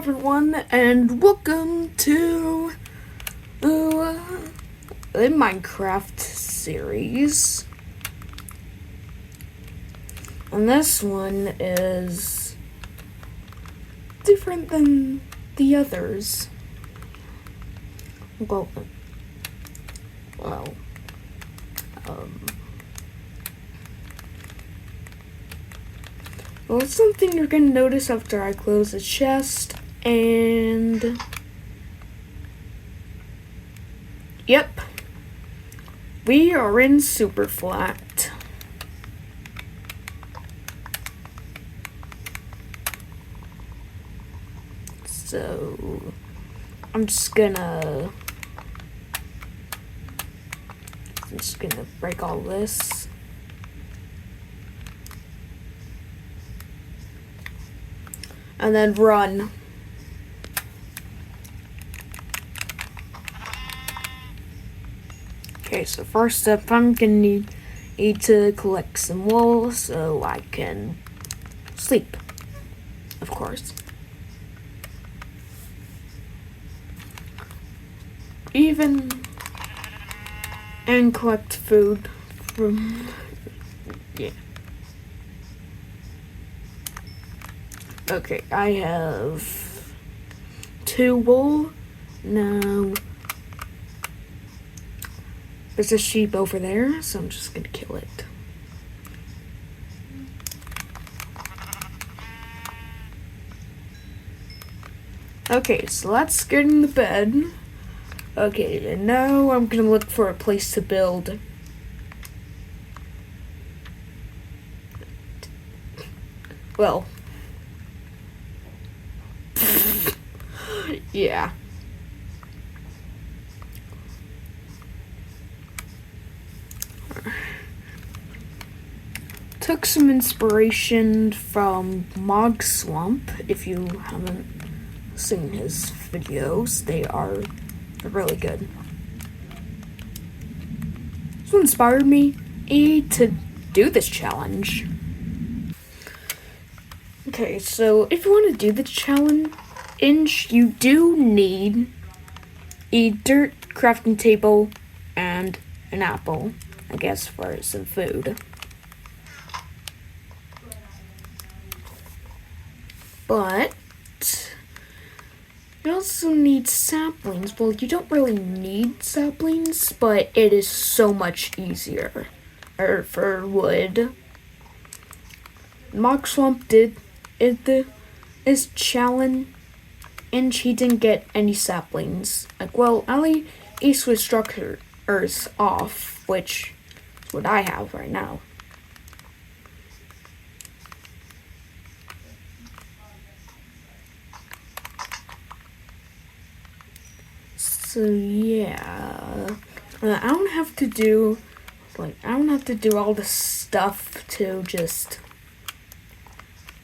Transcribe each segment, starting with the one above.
everyone, and welcome to the Minecraft series. And this one is different than the others. Well, it's something you're gonna notice after I close the chest, and yep, we are in Superflat. So I'm just gonna break all this. And then run. Okay, so first up, I'm gonna need to collect some wool so I can sleep, of course. And collect food from, yeah. Okay, I have 2 wool. Now, there's a sheep over there, so I'm just gonna kill it. Okay, so let's get in the bed. Okay, and now I'm gonna look for a place to build. Well, yeah. Took some inspiration from Mogswamp. If you haven't seen his videos, they're really good. This inspired me to do this challenge. Okay, so if you want to do the challenge, you do need a dirt crafting table and an apple, I guess, for some food. But you also need saplings. Well, you don't really need saplings, but it is so much easier for wood. Mogswamp did this challenge, and he didn't get any saplings. Like, well, only East with structures off, which is what I have right now. So yeah, I don't have to do all the stuff to just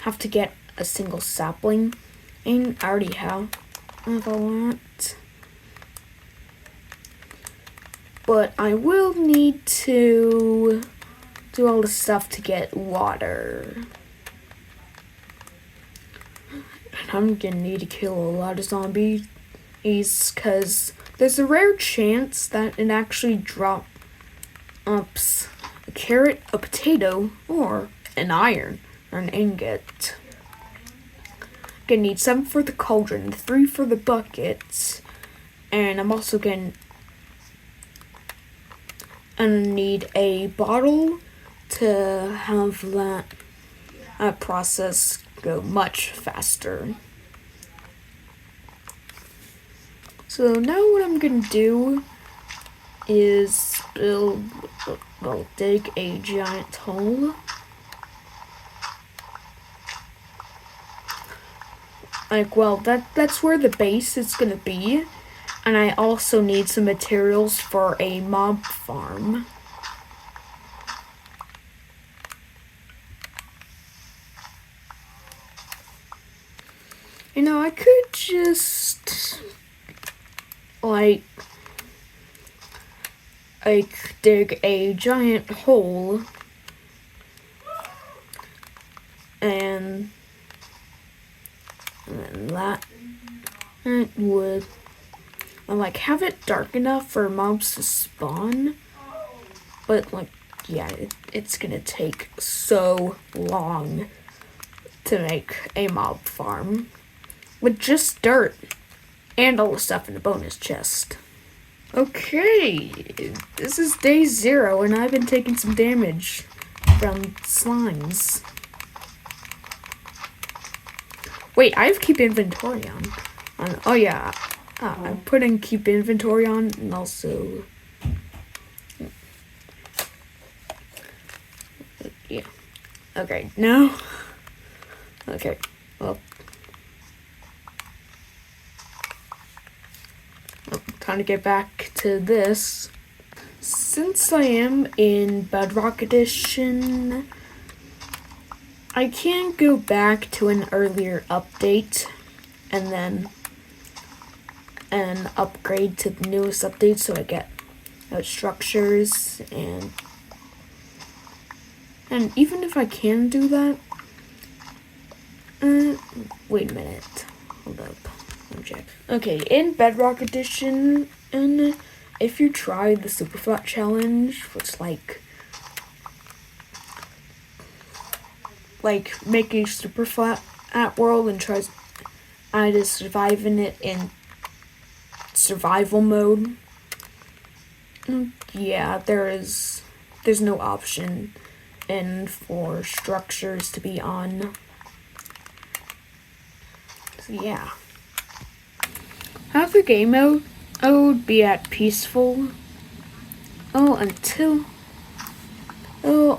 have to get a single sapling. And I already have a lot, but I will need to do all the stuff to get water. And I'm gonna need to kill a lot of zombies, because there's a rare chance that it actually drops a carrot, a potato, or an iron, or an ingot. Gonna need 7 for the cauldron, 3 for the buckets, and I'm also gonna need a bottle to have that process go much faster. So now what I'm gonna do is dig a giant hole. Like, well, that's where the base is gonna be, and I also need some materials for a mob farm. You know, I could just like dig a giant hole and then that it would like have it dark enough for mobs to spawn, but like yeah, it's gonna take so long to make a mob farm with just dirt and all the stuff in the bonus chest. Okay, this is day 0 and I've been taking some damage from slimes. Wait, I have keep inventory on. Oh yeah, I'm putting keep inventory on and also yeah. Okay, no. Okay, well. Time to get back to this. Since I am in Bedrock Edition, I can go back to an earlier update and then upgrade to the newest update so I get structures and even if I can do that, wait a minute, hold up, let me check. Okay, in Bedrock Edition, and if you try the Superflat challenge, which like make a Superflat at world and try to survive in it in survival mode, yeah, there's no option and for structures to be on. So yeah. Have the game mode be at peaceful. Until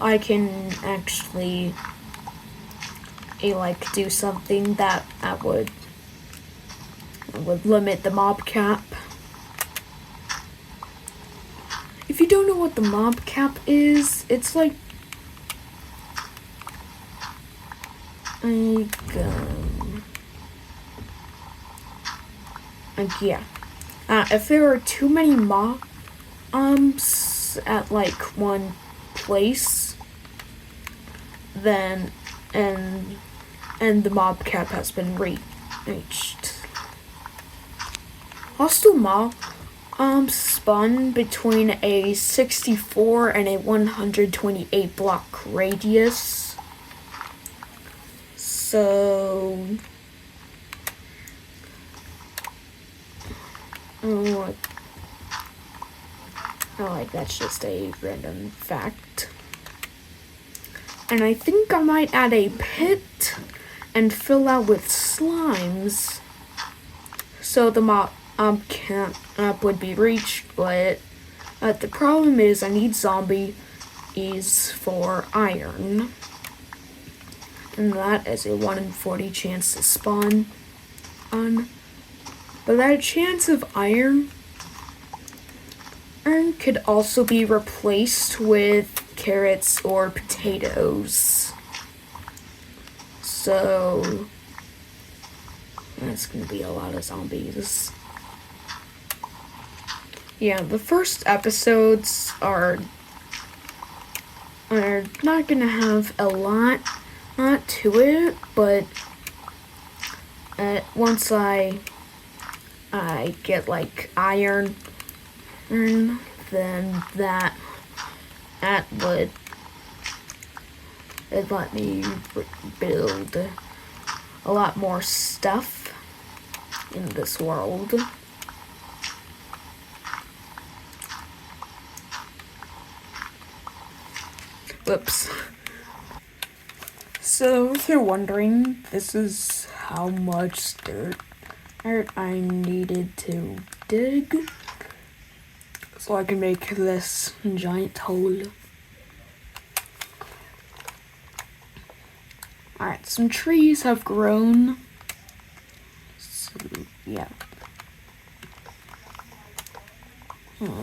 I can actually do something that would limit the mob cap. If you don't know what the mob cap is, it's like yeah. If there are too many mobs at one place, then and the mob cap has been reached. Hostile mob spawn between a 64 and a 128 block radius. So that's just a random fact. And I think I might add a pit and fill out with slimes so the mob camp would be reached, but the problem is I need zombies for iron. And that is a 1 in 40 chance to spawn on. But that chance of iron could also be replaced with carrots or potatoes. So that's gonna be a lot of zombies. Yeah, the first episodes are not gonna have a lot to it, but once I get iron, then that would let me build a lot more stuff in this world. Whoops. So if you're wondering, this is how much dirt I needed to dig so I can make this giant hole. Alright, some trees have grown. So, yeah.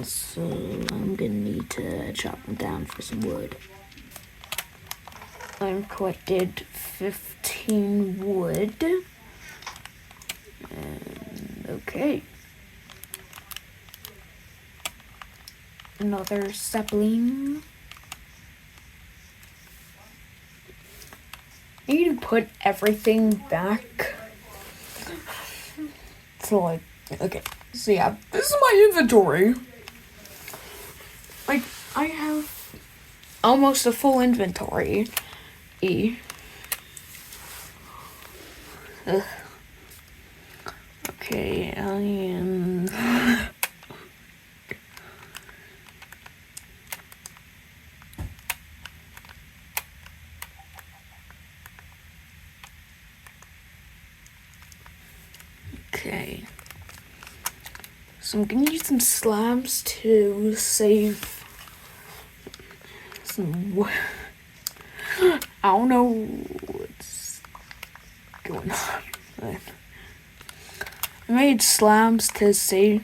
So, I'm gonna need to chop them down for some wood. I've collected 15 wood. And, okay. Another sapling. I need to put everything back So, like, okay. So, yeah, this is my inventory. Like, I have almost a full inventory. Ugh. Okay, I am... Okay. So I'm gonna use some slabs to save some... I don't know what's going on. I made slabs to save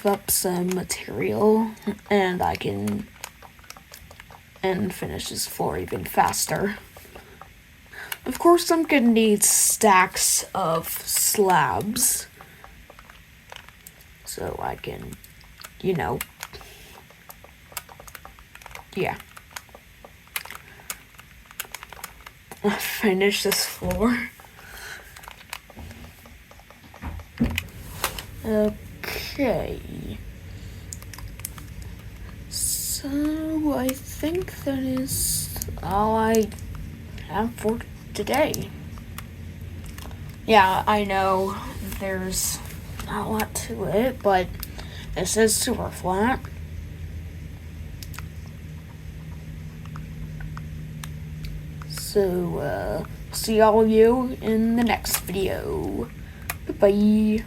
up some material, and I can finish this floor even faster. Of course, I'm gonna need stacks of slabs, so I can, you know, yeah, finish this floor. Okay. So, I think that is all I have for today. Yeah, I know there's not a lot to it, but this is Superflat. So, see all of you in the next video. Goodbye.